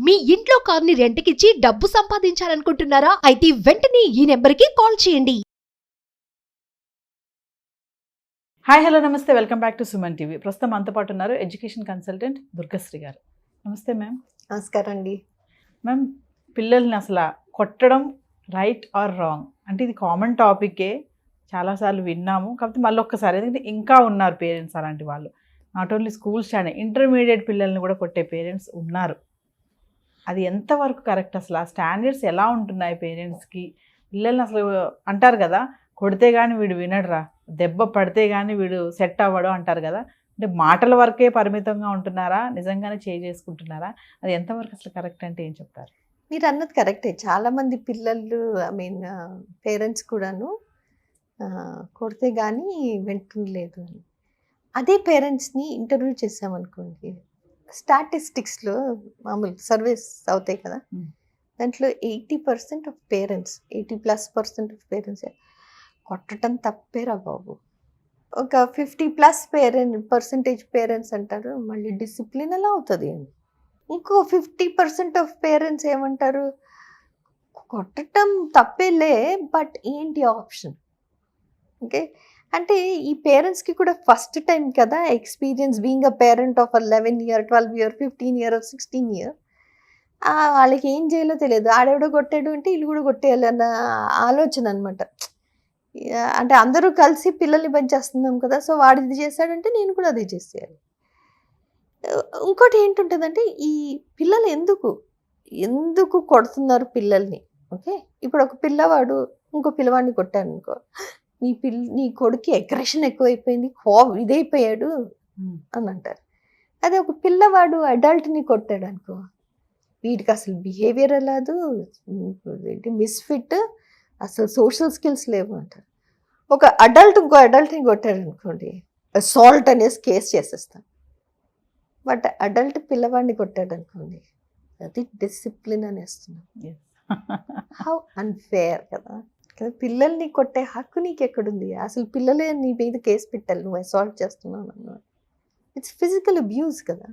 మీ ఇంట్లో కార్ని రెంట్కిచ్చి డబ్బు సంపాదించాలనుకుంటున్నారా? అయితే వెంటనే ఈ నెంబర్కి కాల్ చేయండి. హాయ్ హలో నమస్తే, welcome back to Suman TV. ప్రస్తుతం మనతో పాటు ఉన్నారు ఎడ్యుకేషన్ కన్సల్టెంట్ దుర్గశ్రీ గారు. నమస్తే మ్యామ్. నమస్కారం అండి. మ్యామ్, పిల్లల్ని అసలు కొట్టడం రైట్ ఆర్ రాంగ్ అంటే ఇది కామన్ టాపికే, చాలాసార్లు విన్నాము. కాకపోతే మళ్ళీ ఒక్కసారి, ఎందుకంటే ఇంకా ఉన్నారు పేరెంట్స్ అలాంటి వాళ్ళు. Not only school standard, intermediate పిల్లల్ని కూడా కొట్టే పేరెంట్స్ ఉన్నారు. అది ఎంతవరకు కరెక్ట్? అసలు ఆ స్టాండర్డ్స్ ఎలా ఉంటున్నాయి పేరెంట్స్కి? పిల్లల్ని అసలు అంటారు కదా, కొడితే కానీ వీడు వినడురా, దెబ్బ పడితే కానీ వీడు సెట్ అవ్వడు అంటారు కదా. అంటే మాటల వరకే పరిమితంగా ఉంటున్నారా, నిజంగానే చేసుకుంటున్నారా? అది ఎంతవరకు అసలు కరెక్ట్ అంటే ఏం చెప్తారు? మీరు అన్నది కరెక్టే. చాలామంది పిల్లలు పేరెంట్స్ కూడాను కొడితే కానీ వింటలేదు అని. అదే పేరెంట్స్ని ఇంటర్వ్యూ చేసామనుకోండి, స్టాటిస్టిక్స్లో మామూలు సర్వేస్ అవుతాయి కదా, దాంట్లో 80% ఆఫ్ పేరెంట్స్, 80+% ఆఫ్ పేరెంట్స్ కొట్టడం తప్పేరా బాబు. ఒక 50+% పేరెంట్స్ అంటారు మళ్ళీ డిసిప్లిన్ ఎలా అవుతుంది అని. ఇంకో 50% ఆఫ్ పేరెంట్స్ ఏమంటారు, కొట్టడం తప్పేలే బట్ ఏంటి ఆప్షన్. ఓకే, అంటే ఈ పేరెంట్స్కి కూడా ఫస్ట్ టైం కదా experience being a parent of 11 year, 12 year, 15 year, 16 year. వాళ్ళకి ఏం చేయాలో తెలియదు. ఆడెవడో కొట్టాడు అంటే వీళ్ళు కూడా కొట్టేయాలి అన్న ఆలోచన అనమాట. అంటే అందరూ కలిసి పిల్లల్ని పెంచేస్తున్నాం కదా, సో వాడు ఇది చేశాడంటే నేను కూడా అదే చేసేయాలి. ఇంకోటి ఏంటుంటుందంటే, ఈ పిల్లలు ఎందుకు కొడుతున్నారు పిల్లల్ని. ఓకే, ఇప్పుడు ఒక పిల్లవాడు ఇంకో పిల్లవాడిని కొట్టాడు అనుకో, నీ కొడుకు అగ్రెషన్ ఎక్కువైపోయింది, ఇదైపోయాడు అని అంటారు. అదే ఒక పిల్లవాడు అడల్ట్ని కొట్టాడు అనుకో, వీడికి అసలు బిహేవియర్ రాదు, మిస్ఫిట్, అసలు సోషల్ స్కిల్స్ లేవు అంటారు. ఒక అడల్ట్ ఇంకో అడల్ట్ని కొట్టాడు అనుకోండి, అసాల్ట్ అనేసి కేసు చేసేస్తాం. బట్ అడల్ట్ పిల్లవాడిని కొట్టాడు అనుకోండి, అది డిసిప్లిన్ అనేస్తున్నాం. హౌ అన్ఫేర్ కదా. పిల్లల్ని కొట్టే హక్కు నీకు ఎక్కడుంది? అసలు పిల్లలే నీ మీద కేసు పెట్టాలి, నువ్వు అసాల్ట్ చేస్తున్నావు అన్నమాట. ఇట్స్ ఫిజికల్ అబ్యూస్ కదా.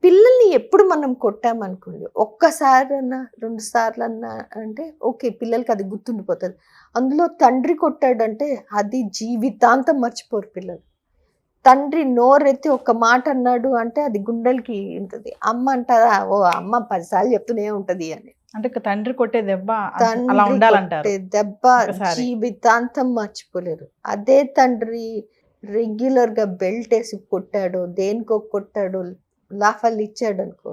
పిల్లల్ని ఎప్పుడు మనం కొట్టామనుకోండి, ఒక్కసారన్నా 2 సార్లన్నా అంటే ఓకే, పిల్లలకి అది గుర్తుండిపోతుంది. అందులో తండ్రి కొట్టాడంటే అది జీవితాంతం మర్చిపోరు పిల్లలు. తండ్రి నోరెత్తి ఒక మాట అన్నాడు అంటే అది గుండెలకి ఉంటుంది. అమ్మ అంటారా, ఓ అమ్మ 10 సార్లు చెప్తూనే ఉంటుంది అని. అంటే తండ్రి కొట్టే దెబ్బ అలా ఉండాలంటారు. దెబ్బ జీవితాంతం మర్చిపోలేరు. అదే తండ్రి రెగ్యులర్గా బెల్ట్ వేసి కొట్టాడు, దేనికో కొట్టాడు, లాఫాలు ఇచ్చాడు అనుకో,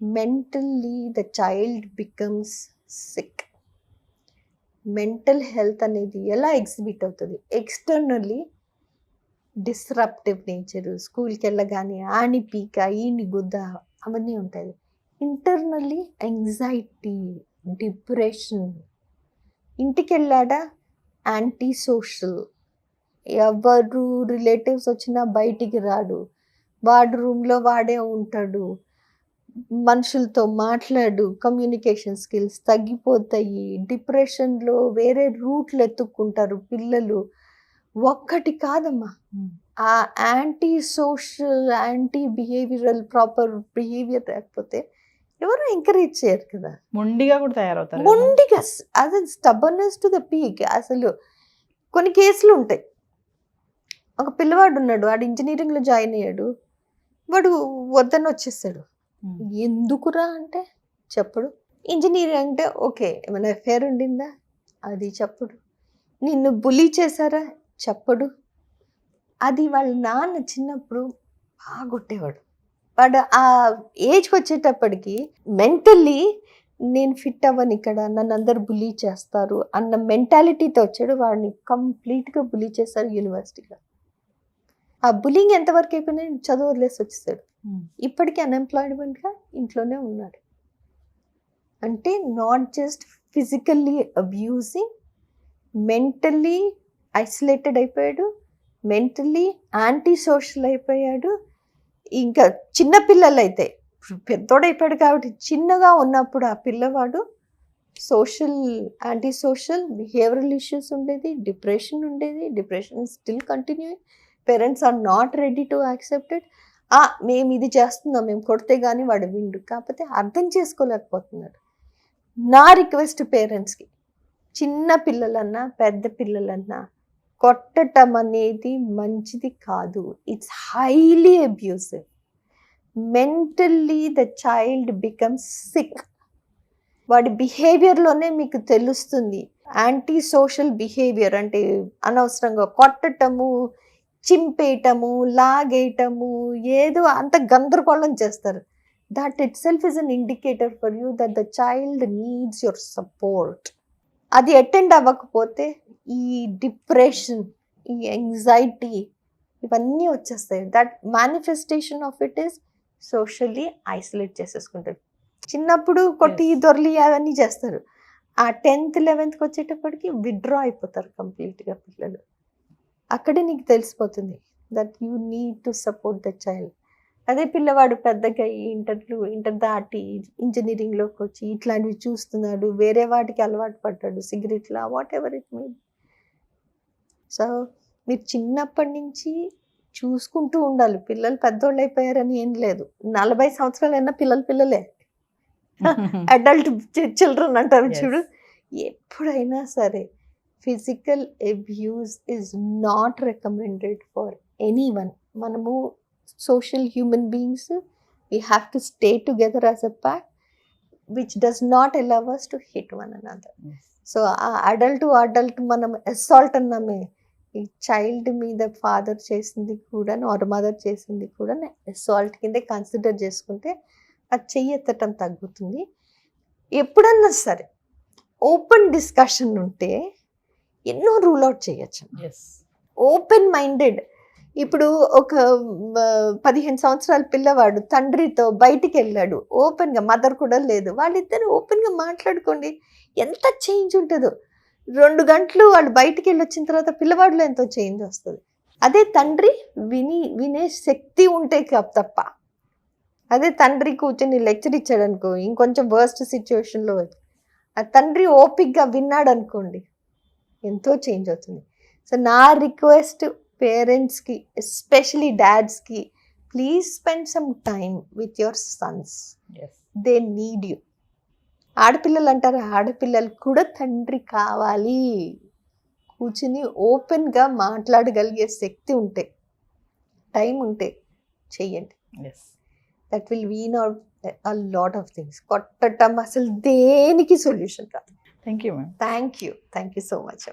mentally the child becomes sick. Mental health అనేది ఎలా ఎగ్జిబిట్ అవుతుంది? ఎక్స్టర్నల్లీ డిస్రప్టివ్ నేచరు, స్కూల్కి వెళ్ళగానే ఆని పీక ఈని గుద్ద అవన్నీ ఉంటుంది. Internally anxiety, depression. ఇంటికి వెళ్ళాడా యాంటీ సోషల్, ఎవరు రిలేటివ్స్ వచ్చినా బయటికి రాడు, వాడు రూమ్లో వాడే ఉంటాడు, మనుషులతో మాట్లాడు, కమ్యూనికేషన్ స్కిల్స్ తగ్గిపోతాయి, డిప్రెషన్లో వేరే రూట్లు ఎత్తుక్కుంటారు పిల్లలు. ఒక్కటి కాదమ్మా, ఆ anti social, anti behavioural proper behaviour లేకపోతే ఎవరు ఎంకరేజ్ చేయరు కదా. మొండిగా కూడా తయారవుతారు. మొండిగా, అది స్టబర్నెస్ టు ద పీక్. అసలు కొన్ని కేసులు ఉంటాయి. ఒక పిల్లవాడు ఉన్నాడు, వాడు ఇంజనీరింగ్లో జాయిన్ అయ్యాడు, వాడు వద్దని వచ్చేస్తాడు. ఎందుకురా అంటే చెప్పడు. ఇంజనీరింగ్ అంటే ఓకే, ఏమైనా అఫేర్ ఉండిందా అది చెప్పడు. నిన్ను బులీ చేశారా చెప్పడు. అది వాళ్ళ నాన్న చిన్నప్పుడు బాగా కొట్టేవాడు. వాడు ఆ ఏజ్కి వచ్చేటప్పటికి మెంటల్లీ నేను ఫిట్ అవ్వను, ఇక్కడ నన్ను అందరు బులీ చేస్తారు అన్న మెంటాలిటీతో వచ్చాడు. వాడిని కంప్లీట్గా బులీ చేశారు యూనివర్సిటీలో. ఆ బులింగ్ ఎంతవరకు అయిపోయినా చదువు వదిలేసి వచ్చేసాడు. ఇప్పటికీ అన్ఎంప్లాయ్మెంట్గా ఇంట్లోనే ఉన్నాడు. అంటే not just physically abusing, mentally isolated అయిపోయాడు, మెంటల్లీ యాంటీ సోషల్ అయిపోయాడు. ఇంకా చిన్నపిల్లలు అయితే, పెద్దోడైపోయాడు కాబట్టి చిన్నగా ఉన్నప్పుడు ఆ పిల్లవాడు social, anti social, behavioural issues ఉండేది, డిప్రెషన్ ఉండేది. Depression still continuing, parents are not ready to accept it. మేము ఇది చేస్తున్నాం, మేము కొడితే కానీ వాడు విండు, కాకపోతే అర్థం చేసుకోలేకపోతున్నాడు. నా రిక్వెస్ట్ పేరెంట్స్కి, చిన్న పిల్లలన్నా పెద్ద పిల్లలన్నా కొట్టటం అనేది మంచిది కాదు. It's highly abusive. Mentally the child becomes sick. వాడి బిహేవియర్లోనే మీకు తెలుస్తుంది. యాంటీ సోషల్ బిహేవియర్ అంటే అనవసరంగా కొట్టటము, చింపేయటము, లాగేయటము, ఏదో అంత గందరగోళం చేస్తారు. That itself is an indicator for you that the child needs your support. అది అటెండ్ అవ్వకపోతే ఈ డిప్రెషన్, ఈ యాంగ్జైటీ ఇవన్నీ వచ్చేస్తాయి. That manifestation of it is socially isolate చేసేసుకుంటారు. చిన్నప్పుడు కొట్టి దొరలి అవన్నీ చేస్తారు. ఆ 10th 11th వచ్చేటప్పటికి విత్డ్రా అయిపోతారు కంప్లీట్గా పిల్లలు. అక్కడే నీకు తెలిసిపోతుంది that you need to support the child. అదే పిల్లవాడు పెద్దగా ఇంటర్ దాటి ఇంజనీరింగ్లోకి వచ్చి ఇట్లాంటివి చూస్తున్నాడు, వేరే వాటికి అలవాటు పడ్డాడు, సిగరెట్లా, whatever it mean. So మీరు చిన్నప్పటి నుంచి చూసుకుంటూ ఉండాలి. పిల్లలు పెద్దోళ్ళు అయిపోయారని ఏం లేదు. 40 సంవత్సరాలైనా పిల్లలే. అడల్ట్ చిల్డ్రన్ అంటారు చూడు. ఎప్పుడైనా సరే physical abuse is not recommended for anyone. మనము social human beings, we have to stay together as a pack which does not allow us to hit one another. So ఆ అడల్ట్ మనం assault అన్నామే, ఈ child మీద father చేసింది కూడా or mother చేసింది కూడా అసాల్ట్ కిందే కన్సిడర్ చేసుకుంటే అది చెయ్యెత్తటం తగ్గుతుంది. ఎప్పుడన్నా సరే ఓపెన్ డిస్కషన్ ఉంటే ఎన్నో రూల్ అవుట్ చేయొచ్చు. Open minded. ఇప్పుడు ఒక 15 సంవత్సరాల పిల్లవాడు తండ్రితో బయటికి వెళ్ళాడు, ఓపెన్గా, మదర్ కూడా లేదు, వాళ్ళిద్దరు ఓపెన్గా మాట్లాడుకోండి, ఎంత చేంజ్ ఉంటుందో. 2 గంటలు వాళ్ళు బయటికి వెళ్ళి వచ్చిన తర్వాత పిల్లవాడిలో ఎంతో చేంజ్ వస్తుంది. అదే తండ్రి వినే శక్తి ఉంటే తప్ప. అదే తండ్రి కూర్చొని లెక్చర్ ఇచ్చాడు అనుకో, ఇంకొంచెం వర్స్ట్ సిచ్యువేషన్లో ఆ తండ్రి ఓపిక్గా విన్నాడు అనుకోండి, ఎంతో చేంజ్ అవుతుంది. సో నా రిక్వెస్ట్ పేరెంట్స్కి, ఎస్పెషలీ డాడ్స్కి, please spend some time with your sons. They need you. ఆడపిల్లలు అంటారు, ఆడపిల్లలు కూడా తండ్రి కావాలి. కూర్చుని ఓపెన్గా మాట్లాడగలిగే శక్తి ఉంటే, టైం ఉంటే చెయ్యండి. That will wean out a lot of things. కొట్టటం అసలు దేనికి సొల్యూషన్ కాదు. Thank you ma'am. Thank you so much.